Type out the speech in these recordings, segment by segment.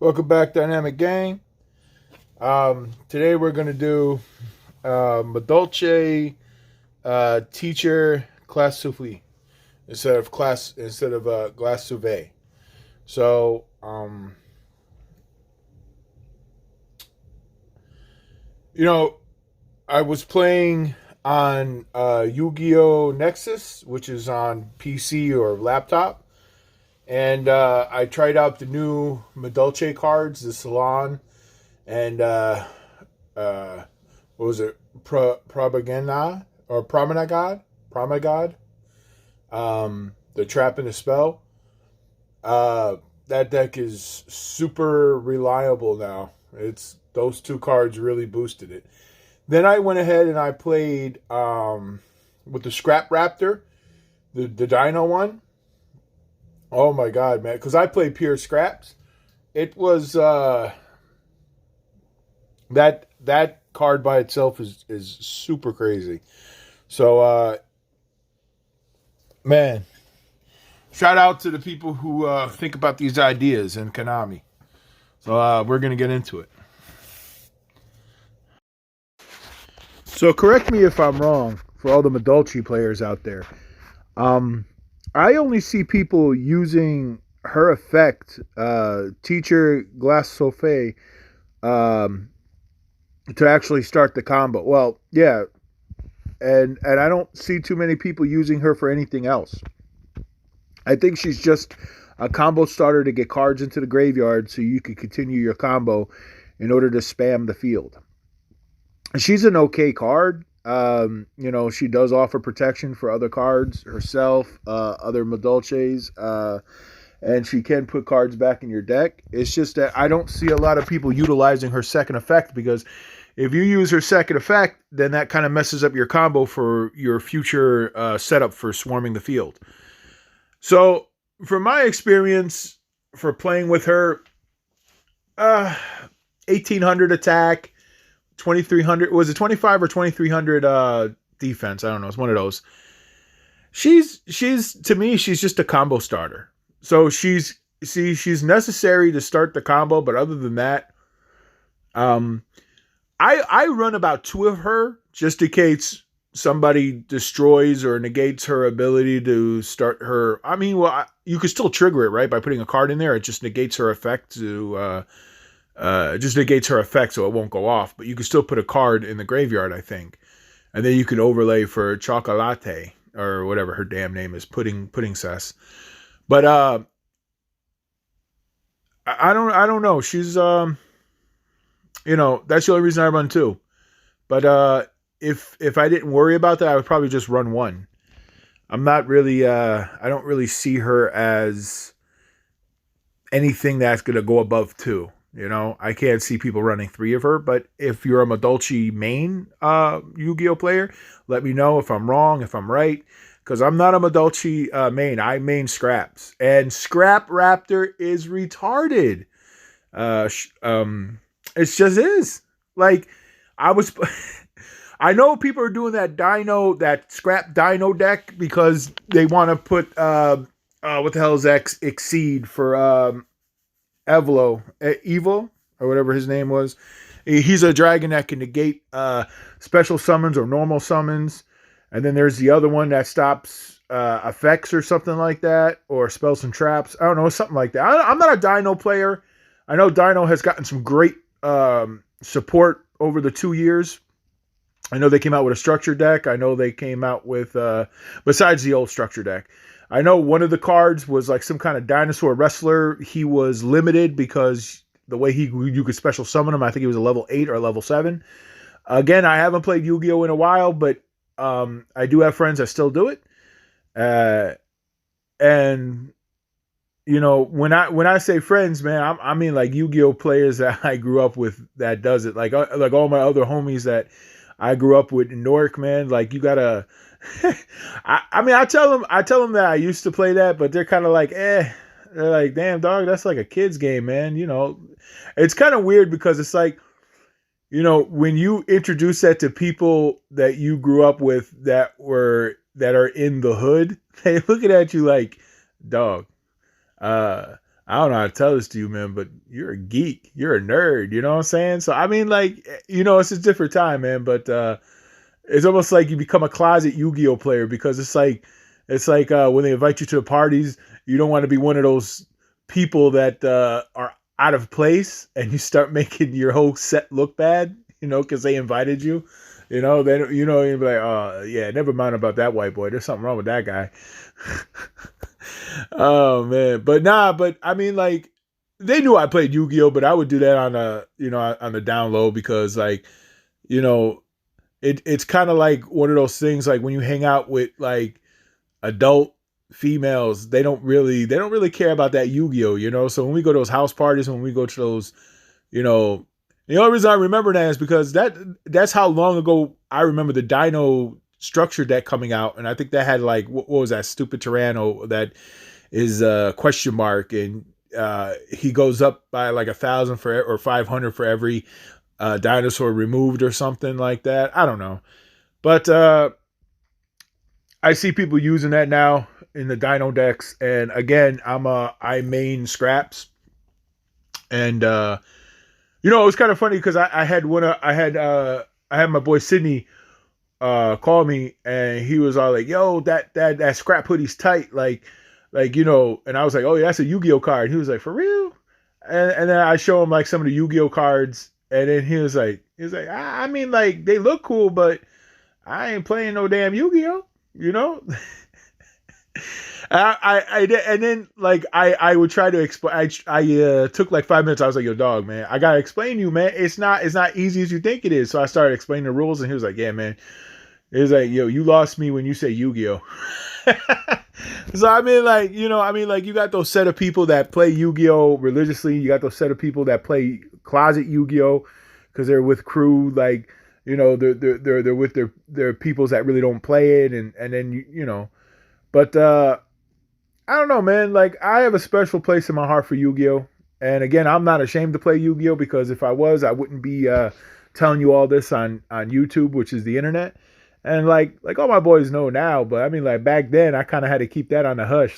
Welcome back, Dynamic Gang. Today we're going to do Madolche Teacher Glassouffle instead of Glassouffle. So, you know, I was playing on Yu-Gi-Oh! Nexus, which is on PC or laptop. And I tried out the new Madolche cards, the Salon, and uh, what was it? Propaganda or Promenade? Promenade? The Trap and the Spell. That deck is super reliable now. It's those two cards really boosted it. Then I went ahead and I played with the Scrap Raptor, the Dino one. Oh my god, man! Because I played pure scraps. It was that card by itself is super crazy. So man, shout out to the people who think about these ideas in Konami. So we're gonna get into it. So correct me if I'm wrong for all the Madolche players out there. Um, I only see people using her effect, Teacher Glassouffle, um, to actually start the combo. Well, yeah, and I don't see too many people using her for anything else. I think she's just a combo starter to get cards into the graveyard so you can continue your combo in order to spam the field. She's an okay card. She does offer protection for other cards herself, other Madolches, and she can put cards back in your deck. It's just that I don't see a lot of people utilizing her second effect because if you use her second effect, then that kind of messes up your combo for your future setup for swarming the field. So, from my experience for playing with her, 1800 attack, 2300, was it 25 or 2300 defense? I don't know. It's one of those. She's to me, she's just a combo starter. So she's necessary to start the combo, but other than that, I run about two of her just in case somebody destroys or negates her ability to start her. I mean, well, you could still trigger it, right, by putting a card in there. It just negates her effect to just negates her effect, so it won't go off. But you can still put a card in the graveyard, I think, and then you can overlay for Chocolate or whatever her damn name is, pudding cess. But I don't know. She's that's the only reason I run two. But if I didn't worry about that, I would probably just run one. I'm not really I don't really see her as anything that's gonna go above two. I can't see people running three of her, but if you're a Madolche main Yu-Gi-Oh player, let me know if I'm wrong, if I'm right, because I'm not a Madolche main. I main Scraps, and Scrap Raptor is retarded. It just is. Like, I was, I know people are doing that Scrap Dino deck because they want to put, what the hell is Exceed for, Evil, or whatever his name was. He's a dragon that can negate special summons or normal summons. And then there's the other one that stops effects or something like that, or spells and traps. I don't know, something like that. I'm not a Dino player. I know Dino has gotten some great support over the 2 years. I know they came out with a structure deck. I know they came out with, besides the old structure deck, I know one of the cards was like some kind of dinosaur wrestler. He was limited because the way you could special summon him, I think he was a level 8 or a level 7. Again, I haven't played Yu-Gi-Oh! In a while, but I do have friends that still do it. And when I say friends, man, I mean like Yu-Gi-Oh! Players that I grew up with that does it. Like all my other homies that I grew up with in Newark, man. Like you gotta. I mean, I tell them that I used to play that, but they're kind of like, eh. They're like, damn, dog, that's like a kid's game, man. It's kind of weird because it's like, when you introduce that to people that you grew up with that are in the hood, they looking at you like, dog, I don't know how to tell this to you, man, but you're a geek. You're a nerd. You know what I'm saying? So I mean, like, it's a different time, man. But it's almost like you become a closet Yu-Gi-Oh player because it's like when they invite you to parties, you don't want to be one of those people that are out of place and you start making your whole set look bad, because they invited you. Then you'd be like, oh yeah, never mind about that white boy. There's something wrong with that guy. Oh man, but I mean, like, they knew I played Yu-Gi-Oh, but I would do that on the down low because, like, you know, it's kind of like one of those things, like when you hang out with like adult females, they don't really care about that Yu-Gi-Oh. So when we go to those house parties, when we go to those, you know, the only reason I remember that is because that's how long ago I remember the Dino structure deck coming out, and I think that had like what was that stupid Tyranno that is a question mark, and he goes up by like 1,000 for or 500 for every dinosaur removed or something like that. I don't know, but I see people using that now in the Dino decks, and again, I main scraps, and it was kind of funny because I had I had my boy Sydney call me, and he was all like, "Yo, that scrap hoodie's tight," and I was like, "Oh yeah, that's a Yu-Gi-Oh card." He was like, "For real?" And then I show him like some of the Yu-Gi-Oh cards, and then he was like, I mean, like, they look cool, but I ain't playing no damn Yu-Gi-Oh, you know. And then like I would try to explain. I took like 5 minutes. I was like, "Yo, dog, man, I gotta explain to you, man. It's not easy as you think it is." So I started explaining the rules, and he was like, "Yeah, man." He was like, "Yo, you lost me when you say Yu-Gi-Oh." So you got those set of people that play Yu-Gi-Oh religiously. You got those set of people that play closet Yu-Gi-Oh because they're with crew, like, they're with their peoples that really don't play it, and then but I don't know, man. Like, I have a special place in my heart for Yu-Gi-Oh, and again, I'm not ashamed to play Yu-Gi-Oh because if I was, I wouldn't be telling you all this on YouTube, which is the internet. And like all my boys know now, but I mean, like, back then, I kind of had to keep that on the hush,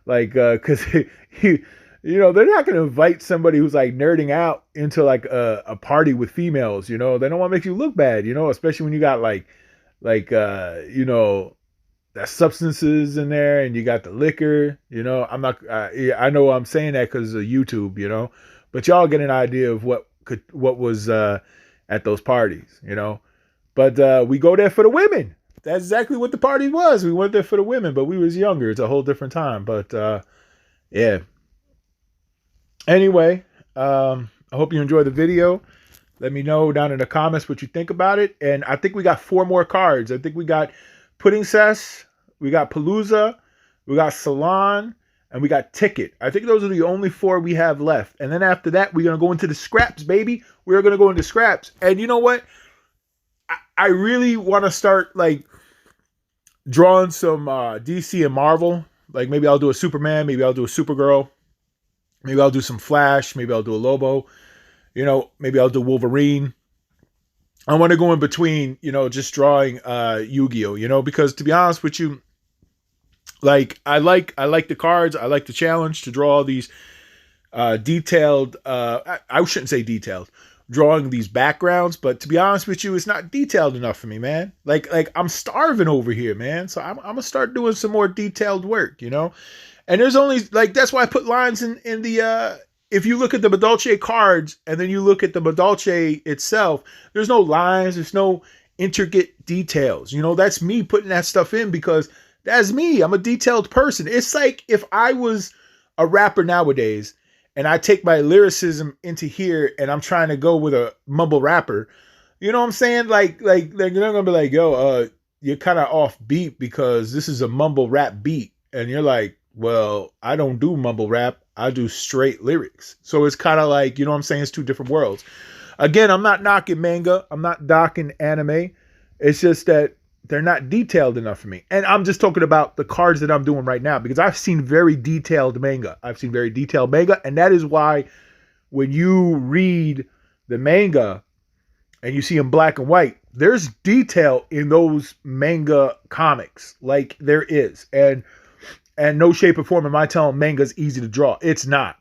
because they're not going to invite somebody who's like nerding out into like a party with females. They don't want to make you look bad. Especially when you got like that substances in there, and you got the liquor. I'm not. I know I'm saying that because of YouTube. But y'all get an idea of what was at those parties. But we go there for the women. That's exactly what the party was. We went there for the women, but we was younger. It's a whole different time. But yeah. Anyway, I hope you enjoyed the video. Let me know down in the comments what you think about it. And I think we got 4 more cards. I think we got Pudding Cess, we got Palooza, we got Salon, and we got Ticket. I think those are the only 4 we have left. And then after that, we're going to go into the scraps, baby. We're going to go into scraps. And you know what? I really want to start, like, drawing some DC and Marvel. Like, maybe I'll do a Superman. Maybe I'll do a Supergirl. Maybe I'll do some Flash. Maybe I'll do a Lobo. Maybe I'll do Wolverine. I want to go in between, just drawing Yu-Gi-Oh, because to be honest with you, like, I like the cards. I like the challenge to draw these detailed, I shouldn't say detailed, drawing these backgrounds, but to be honest with you, it's not detailed enough for me, man. Like I'm starving over here, man. So I'm going to start doing some more detailed work, And there's only, like, that's why I put lines in the if you look at the Madolche cards and then you look at the Madolche itself, there's no lines, there's no intricate details. That's me putting that stuff in because that's me. I'm a detailed person. It's like if I was a rapper nowadays and I take my lyricism into here and I'm trying to go with a mumble rapper, you know what I'm saying? Like they're gonna be like, "Yo, you're kind of off beat because this is a mumble rap beat," and you're like, "Well, I don't do mumble rap. I do straight lyrics." So it's kind of like, you know what I'm saying? It's 2 different worlds. Again, I'm not knocking manga. I'm not knocking anime. It's just that they're not detailed enough for me. And I'm just talking about the cards that I'm doing right now because I've seen very detailed manga. And that is why when you read the manga and you see in black and white, there's detail in those manga comics. Like, there is. And And no shape or form am I telling manga's easy to draw. It's not.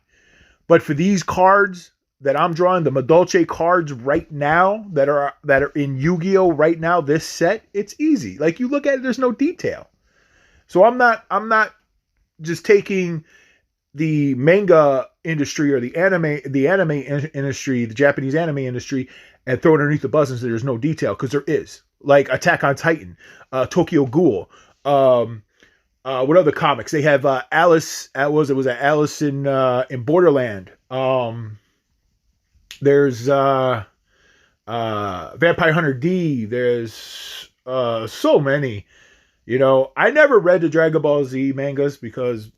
But for these cards that I'm drawing, the Madolche cards right now that are in Yu-Gi-Oh right now, this set, it's easy. Like you look at it, there's no detail. So I'm not just taking the manga industry or the anime industry, the Japanese anime industry, and throw it underneath the bus and say there's no detail, because there is. Like Attack on Titan, Tokyo Ghoul, what other comics? They have Alice. Was Alice in Borderland? There's Vampire Hunter D. There's so many. You know, I never read the Dragon Ball Z mangas because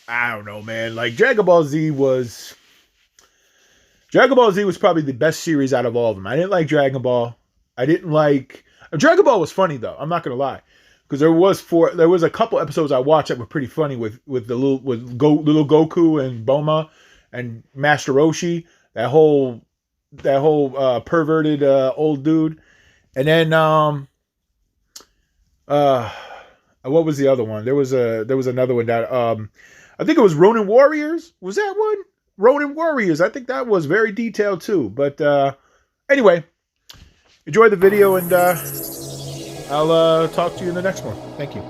I don't know, man. Like Dragon Ball Z was probably the best series out of all of them. I didn't like Dragon Ball. I didn't like Dragon Ball was funny though. I'm not gonna lie, because there was a couple episodes I watched that were pretty funny with little Goku and Bulma and Master Roshi. That whole perverted old dude. And then what was the other one? There was another one that I think it was Ronin Warriors. Was that one? Ronin Warriors. I think that was very detailed too. But anyway, enjoy the video, and I'll talk to you in the next one. Thank you.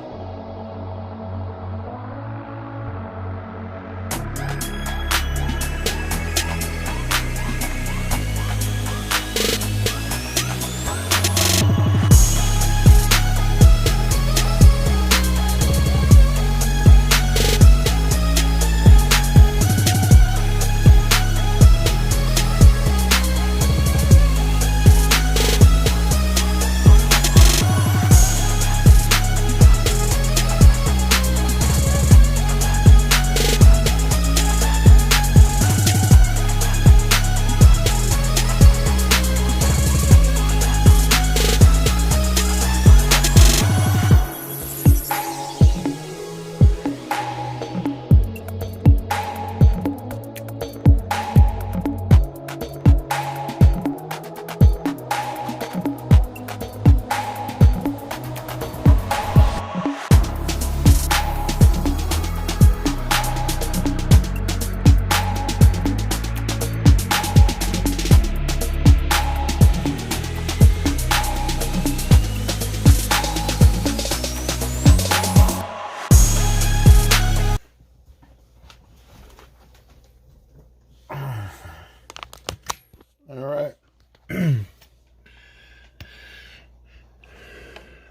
All right.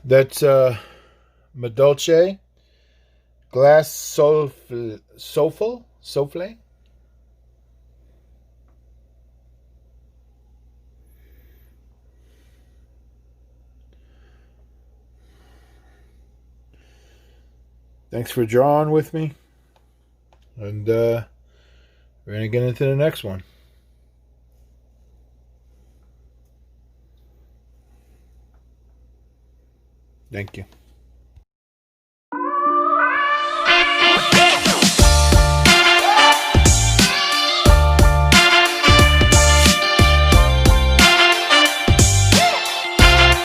That's Madolche Glassouffle. Thanks for drawing with me, and we're gonna get into the next one. Thank you.